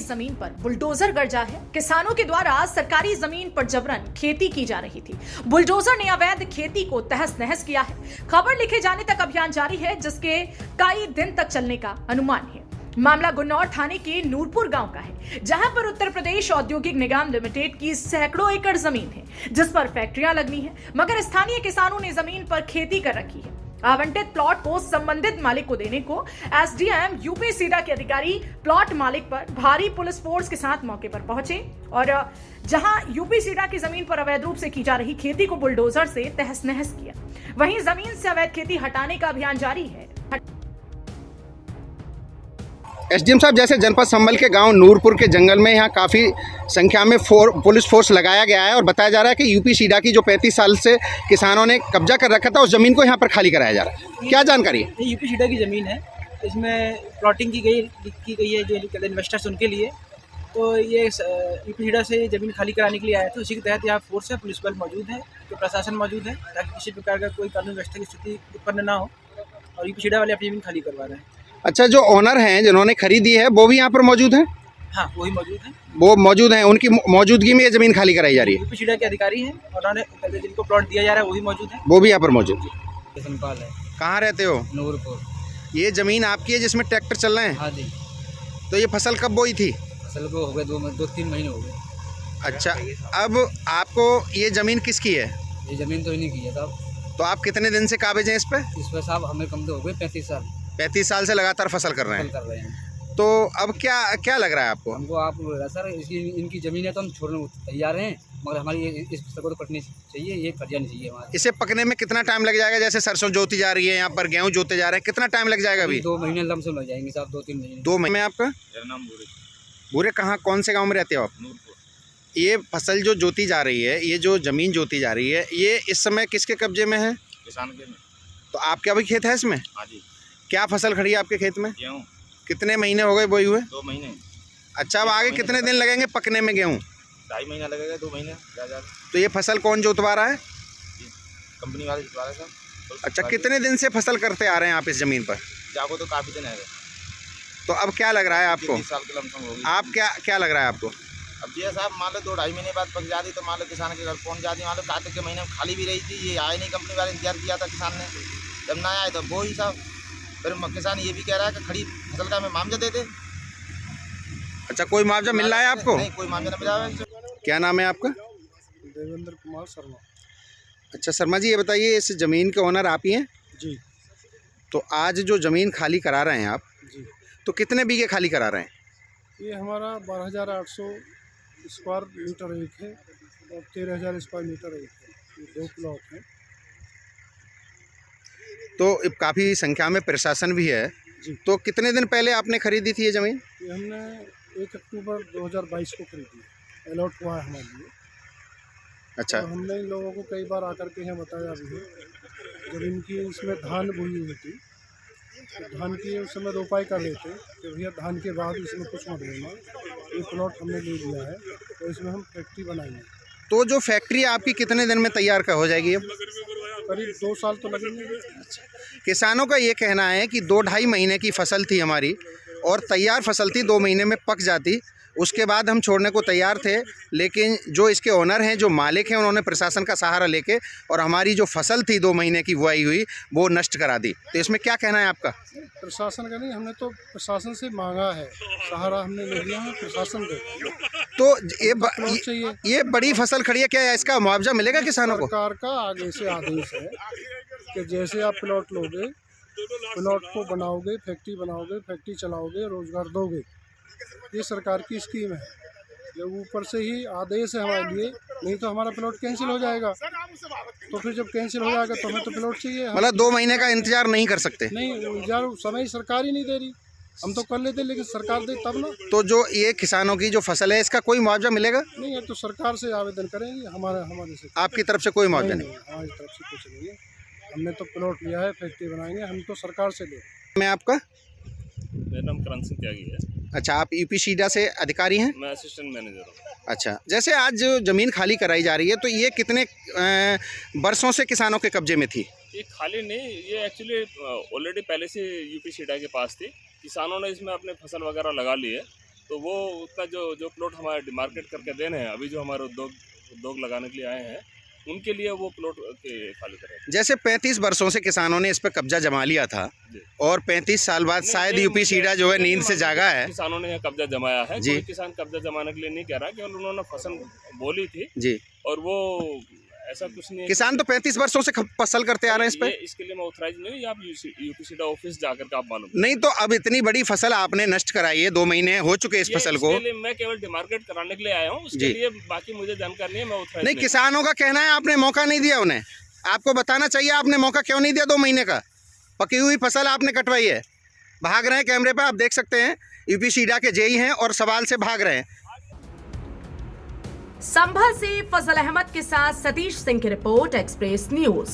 जमीन पर बुलडोजर गरजा है। किसानों के द्वारा सरकारी जमीन पर जबरन खेती की जा रही थी। बुलडोजर ने अवैध खेती को तहस नहस किया है। खबर लिखे जाने तक अभियान जारी है, जिसके कई दिन तक चलने का अनुमान है। मामला गुन्नौर थाने के नूरपुर गांव का है, जहां पर उत्तर प्रदेश औद्योगिक निगम लिमिटेड की सैकड़ों एकड़ जमीन है, जिस पर फैक्ट्रियां लगनी है, मगर स्थानीय किसानों ने जमीन पर खेती कर रखी है। आवंटित प्लॉट को संबंधित मालिक को देने को एसडीएम यूपी सीडा के अधिकारी प्लॉट मालिक पर भारी पुलिस फोर्स के साथ मौके पर पहुंचे और जहां यूपी सीडा की जमीन पर अवैध रूप से की जा रही खेती को बुलडोजर से तहस नहस किया। वहीं जमीन से अवैध खेती हटाने का अभियान जारी है। एसडीएम साहब, जैसे जनपद संभल के गांव नूरपुर के जंगल में यहाँ काफ़ी संख्या में पुलिस फोर्स लगाया गया है और बताया जा रहा है कि यूपी सीडा की जो 35 साल से किसानों ने कब्जा कर रखा था, उस ज़मीन को यहाँ पर खाली कराया जा रहा है। क्या जानकारी है? ये यूपी सीडा की ज़मीन है, इसमें प्लॉटिंग की गई है जो इन्वेस्टर्स उनके लिए। तो ये यूपी सीडा से ज़मीन खाली कराने के लिए आया था। उसी के तहत यहाँ फोर्स है, पुलिस बल मौजूद है, तो प्रशासन मौजूद है, ताकि किसी प्रकार का कोई कानून व्यवस्था की स्थिति उत्पन्न ना हो। और यूपी सीडा वाले अपनी ज़मीन खाली करवा रहे हैं। अच्छा, जो ऑनर हैं जिन्होंने खरीदी है वो भी यहाँ पर मौजूद हैं? हाँ, वही मौजूद है। वो मौजूद हैं, उनकी मौजूदगी में ये ज़मीन खाली कराई जा रही है। यूपी सीडा के अधिकारी हैं और उन्होंने जिनको प्लॉट दिया जा रहा है वो भी मौजूद है। वो भी यहाँ पर मौजूद है। किशनपाल है। कहाँ रहते हो? नूरपुर। ये ज़मीन आपकी है जिसमें ट्रैक्टर चल रहे हैं? हाँ जी। तो ये फसल कब बोई थी? फसल को हो गए 2-3 महीने हो गए। अच्छा, अब आपको ये ज़मीन किसकी है? ये ज़मीन तो इन्हीं की है साहब। तो आप कितने दिन से काबिज हैं इस पर? साहब हमें कम तो हो गए 35 साल। 35 साल से लगातार फसल कर रहे हैं। तो अब क्या लग रहा है आपको? हमको आप सर इनकी ज़मीन है तो हम छोड़ने को तैयार हैं, मगर हमारी इस फसल को तो कटनी चाहिए, ये कट जानी चाहिए हमारी। इसे पकने में कितना टाइम लग जाएगा? जैसे सरसों जोती जा रही है, यहाँ पर गेहूँ जोते जा रहे हैं, कितना टाइम लग जाएगा अभी? 2 महीने लमसम लग जाएंगे साहब, 2-3 महीने। 2 महीने में आपका? मेरा नाम भूरे। कहाँ, कौन से गाँव में रहते हो आप? नूरपुर। ये फसल जो जोती जा रही है, ये जो ज़मीन जोती जा रही है, ये इस समय किसके कब्जे में है? किसान के में। तो आपका भी खेत है इसमें? हाँ जी। क्या फसल खड़ी है आपके खेत में? गेहूँ। कितने महीने हो गए बोई हुए? 2 महीने। अच्छा, अब आगे कितने दिन लगेंगे पकने में गेहूँ? 2.5 महीना लगेगा, 2 महीने ज़्यादा। तो ये फसल कौन जोतवा रहा है? कंपनी वाले जोतवा रहे सर। अच्छा, कितने दिन से फसल करते आ रहे हैं आप इस ज़मीन पर? जाको तो काफ़ी दिन है। तो अब क्या लग रहा है आपको? 30 साल के लमसम होगी। आप क्या लग रहा है आपको? अब जी साहब, मान लो 2-2.5 महीने बाद पक जाती तो मान लो किसान के घर पहुँच जाती। मान लो कार्तिक के महीने में खाली भी रही थी, ये आए नहीं, कंपनी वाले इंतजार किया था किसान ने, जब ना आए तो वो ही साहब फिर किसान ये भी कह रहा है कि खड़ी फसल का हमें मुआवजा दे दे। अच्छा, कोई मुआवजा मिल रहा है आपको? नहीं, कोई मुआवजा नहीं मिला है। क्या नाम है आपका? देवेंद्र कुमार शर्मा। अच्छा शर्मा जी, ये बताइए, इस ज़मीन के ओनर आप ही हैं? जी। तो आज जो ज़मीन खाली करा रहे हैं आप, जी, तो कितने बीघे खाली करा रहे हैं? ये हमारा 12,800 स्क्वायर मीटर एक है और 13,000 स्क्वायर मीटर एक है। ये 2 प्लॉट हैं। तो काफ़ी संख्या में प्रशासन भी है। जी। तो कितने दिन पहले आपने खरीदी थी ये ज़मीन? ये हमने 1 अक्टूबर 2022 को खरीदी है, अलॉट हुआ है हमारे लिए। अच्छा। तो हमने इन लोगों को कई बार आकर के यहाँ बताया भी है, जब इनकी इसमें धान बोई हुई थी, तो धान की उस समय रोपाई कर रहे थे कि भैया धान के बाद इसमें कुछ मत लेना, ये प्लॉट हमने ले लिया है, तो इसमें हम फैक्ट्री बनाएंगे। तो जो फैक्ट्री आपकी कितने दिन में तैयार का हो जाएगी? अब करीब 2 साल तो लगेंगे। किसानों का ये कहना है कि 2-2.5 महीने की फसल थी हमारी और तैयार फसल थी, 2 महीने में पक जाती, उसके बाद हम छोड़ने को तैयार थे, लेकिन जो इसके ओनर हैं, जो मालिक हैं, उन्होंने प्रशासन का सहारा लेके और हमारी जो फसल थी 2 महीने की बुआई हुई वो नष्ट करा दी। तो इसमें क्या कहना है आपका? प्रशासन का नहीं, हमने तो प्रशासन से मांगा है, सहारा हमने ले लिया है, प्रशासन दे। तो ये बड़ी फसल खड़ी है, क्या इसका मुआवजा मिलेगा किसानों को? सरकार का आगे से आदेश है कि जैसे आप प्लॉट लोगे, प्लॉट को बनाओगे, फैक्ट्री चलाओगे, रोजगार दोगे, ये सरकार की स्कीम है। जब ऊपर से ही आदेश है हमारे लिए, नहीं तो हमारा प्लॉट कैंसिल हो जाएगा। तो फिर जब कैंसिल हो जाएगा तो हमें तो प्लॉट चाहिए। मतलब 2 महीने का इंतजार नहीं कर सकते? नहीं, यार समय सरकार ही नहीं दे रही, हम तो कर लेते, लेकिन सरकार दे तब ना। तो जो ये किसानों की जो फसल है, इसका कोई मुआवजा मिलेगा? नहीं है तो सरकार से आवेदन करेंगे, हमारे से। आपकी तरफ से कोई मुआवजा नहीं? हमारी तरफ से कुछ नहीं है, हमने तो प्लॉट लिया है, फैक्ट्री बनाएंगे, हम तो सरकार से ले। मैं आपका? मेरा नाम करण सिंह त्यागी है। अच्छा, आप यूपी सीडा से अधिकारी हैं? मैं असिस्टेंट मैनेजर हूँ। अच्छा, जैसे आज जो ज़मीन खाली कराई जा रही है, तो ये कितने वर्षों से किसानों के कब्जे में थी? ये खाली नहीं, ये एक्चुअली ऑलरेडी पहले से यूपी सीडा के पास थी। किसानों ने इसमें अपने फसल वगैरह लगा ली है तो वो उसका जो प्लॉट हमारे डिमार्केट करके देने हैं, अभी जो हमारे उद्योग लगाने के लिए आए हैं उनके लिए वो प्लॉट के खाली करें। जैसे 35 वर्षों से किसानों ने इस पर कब्जा जमा लिया था जी। और 35 साल बाद शायद यूपी सीडा जो है नींद से जागा है। किसानों ने कब्जा जमाया है, जी। कोई किसान कब्जा जमाने के लिए नहीं कह रहा, केवल उन्होंने फसल बोली थी जी, और वो ऐसा कुछ नहीं है। किसान तो 35 वर्षों से फसल करते आ रहे हैं इस पे। इसके लिए मैं ऑथराइज नहीं हूँ, ये आप यूपी सीडा ऑफिस जाकर के आप मालूम। नहीं तो अब इतनी बड़ी फसल आपने नष्ट कराई है, 2 महीने हो चुके इस फसल को। इसके लिए मैं केवल डिमार्केट कराने के लिए आया हूँ, उसके जी। लिए बाकी मुझे जानकारी नहीं है, मैं ऑथराइज नहीं, किसानों का कहना है आपने मौका नहीं दिया उन्हें। आपको बताना चाहिए आपने मौका क्यों नहीं दिया 2 महीने का। पकी हुई फसल आपने कटवाई है। भाग रहे हैं, कैमरे पे आप देख सकते हैं यूपी सीडा के जेई हैं और सवाल से भाग रहे हैं। संभल से फजल अहमद के साथ सतीश सिंह की रिपोर्ट, एक्सप्रेस न्यूज।